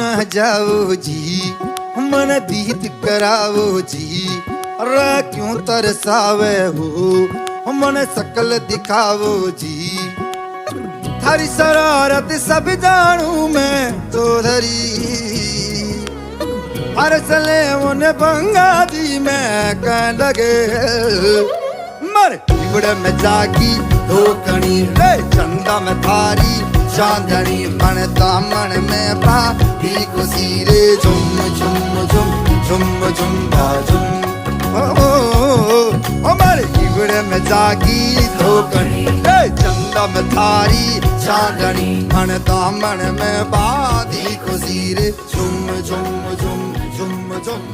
न जाओ जी, मन दीद करावो जी। अरे क्यों तरसावे हो, मन शकल दिखावो जी। थारी शरारत सब जानू मैं तो धरी, हर चले उन्हें बंगा दी मैं कह लगे। मर बिगड़ में जागी धोकनी रे, चंदा में थारी चांदनी। मन दामन में पाती खुशी रे, झुम झुम झुम झुम झुम झुम। ओ मर बिगड़ में जागी धोकनी रे, चंदा में थारी चांदनी। मन दामन में पाती खुशी रे, झुम झुम झुम झुम झुम।